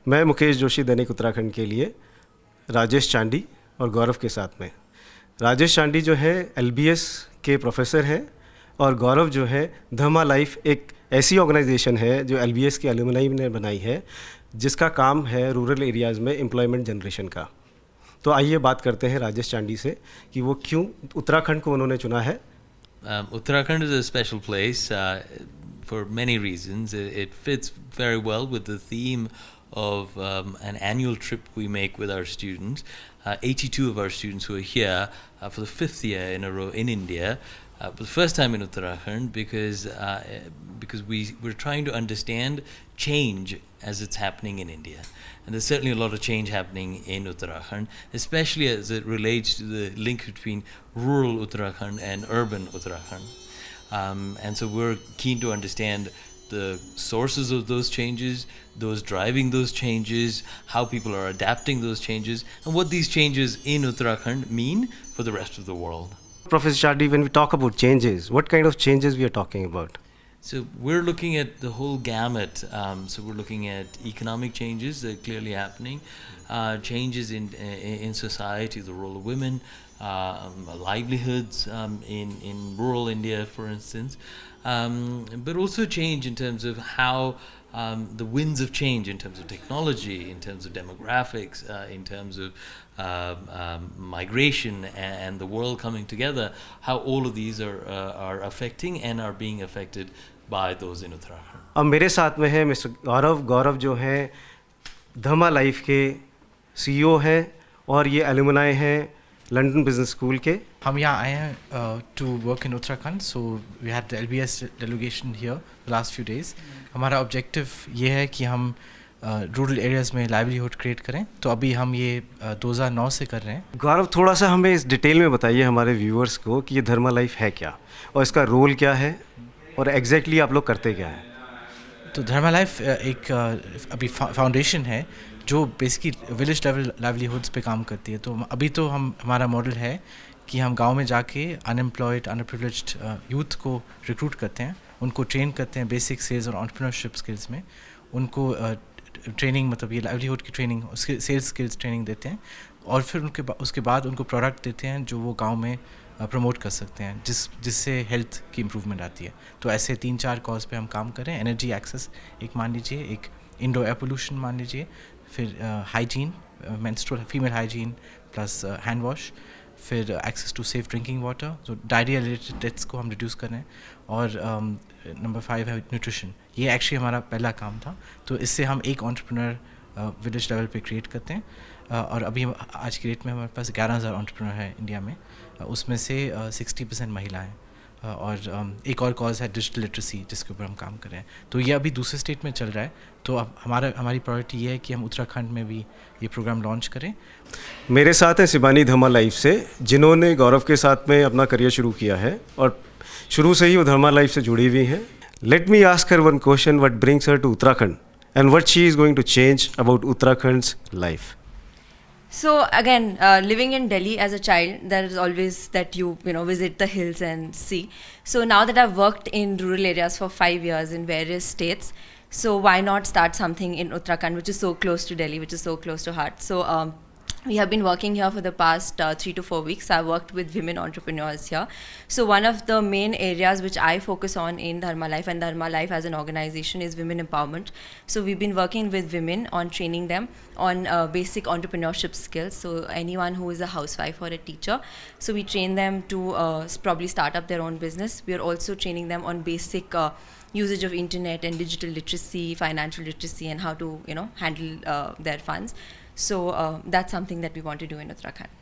मैं मुकेश जोशी दैनिक उत्तराखंड के लिए, राजेश चांडी और गौरव के साथ में। राजेश चांडी जो है एलबीएस के प्रोफेसर हैं और गौरव जो है धमा लाइफ एक ऐसी ऑर्गेनाइजेशन है जो एलबीएस के एलुमनाई ने बनाई है, जिसका काम है रूरल एरियाज़ में एम्प्लॉयमेंट जनरेशन का। तो आइए बात करते हैं राजेश चांडी से कि वो क्यों उत्तराखंड को उन्होंने चुना है। Uttarakhand is a special place for many reasons. It fits very well with the theme of an annual trip we make with our students. 82 of our students who are here for the 5th year in a row in India, for the first time in Uttarakhand, because we're trying to understand change as it's happening in India. And there's certainly a lot of change happening in Uttarakhand, especially as it relates to the link between rural Uttarakhand and urban Uttarakhand. And so we're keen to understand the sources of those changes, those driving those changes, how people are adapting those changes, and what these changes in Uttarakhand mean for the rest of the world. Professor Chardy, when we talk about changes, what kind of changes we are talking about? So we're looking at the whole gamut. So we're looking at economic changes that are clearly happening, changes in society, the role of women, livelihoods in rural India, for instance, but also change in terms of how the winds of change in terms of technology, in terms of demographics, in terms of migration and the world coming together, how all of these are affecting and are being affected by those in Uttarakhand. अब मेरे साथ में है mister गौरव जो हैं धमा life के CEO हैं और ये एलुमनाई हैं लंदन बिजनेस स्कूल के। हम यहाँ आए हैं to work in Uttarakhand, so we had the LBS delegation here last few days. हमारा ऑब्जेक्टिव ये है कि हम रूरल एरियाज़ में लाइवलीहुड क्रिएट करें, तो अभी हम ये 2009 से कर रहे हैं। गौरव, थोड़ा सा हमें इस डिटेल में बताइए हमारे व्यूअर्स को कि ये धर्मा लाइफ है क्या और इसका रोल क्या है और एग्जैक्टली आप लोग करते क्या हैं। तो धर्मा लाइफ एक अभी फाउंडेशन है जो बेसिकली विलेज लेवल लाइवलीहुड्स पे काम करती है। तो अभी तो हमारा मॉडल है कि हम गांव में जाके अनएम्प्लॉयड अनप्रिविलेज्ड यूथ को रिक्रूट करते हैं, उनको ट्रेन करते हैं बेसिक सेल्स और एंटरप्रेन्योरशिप स्किल्स में, उनको ट्रेनिंग मतलब ये लाइवलीहुड की ट्रेनिंग, उसके सेल्स स्किल्स ट्रेनिंग देते हैं और फिर उसके बाद उनको प्रोडक्ट देते हैं जो वो गांव में प्रमोट कर सकते हैं, जिससे हेल्थ की इम्प्रूवमेंट आती है। तो ऐसे 3-4 कॉज पे हम काम करें। एनर्जी एक्सेस एक मान लीजिए, एक इंडोर एयर पोल्यूशन मान लीजिए, फिर hygiene, menstrual female hygiene plus hand wash, फिर access to safe drinking water, जो डायरिया रिलेटेड डेथ्स को हम रिड्यूस करें, और नंबर 5 है न्यूट्रिशन। ये एक्चुअली हमारा पहला काम था, तो इससे हम एक एंटरप्रेन्योर विलेज लेवल पे क्रिएट करते हैं। और अभी आज की डेट में हमारे पास 11,000 एंटरप्रेन्योर है इंडिया में, उसमें से 60% महिला हैं। और एक और कॉज है डिजिटल लिटरेसी, जिसके ऊपर हम काम कर रहे हैं। तो ये अभी दूसरे स्टेट में चल रहा है, तो अब हमारी प्रायोरिटी ये है कि हम उत्तराखंड में भी ये प्रोग्राम लॉन्च करें। मेरे साथ हैं शिबानी धमा लाइफ से, जिन्होंने गौरव के साथ में अपना करियर शुरू किया है और शुरू से ही वो धमा लाइफ से जुड़ी हुई हैं। Let me ask her one question, what brings her to Uttarakhand and what she is going to change about Uttarakhand's life. So again, living in Delhi as a child, there is always that you visit the hills and see. So now that I've worked in rural areas for 5 years in various states, so why not start something in Uttarakhand, which is so close to Delhi, which is so close to heart. So we have been working here for the past 3 to 4 weeks. I've worked with women entrepreneurs here. So one of the main areas which I focus on in Dharma Life and Dharma Life as an organization is women empowerment. So we've been working with women on training them on basic entrepreneurship skills. So anyone who is a housewife or a teacher, so we train them to probably start up their own business. We are also training them on basic usage of internet and digital literacy, financial literacy, and how to handle their funds. So that's something that we want to do in Uttarakhand.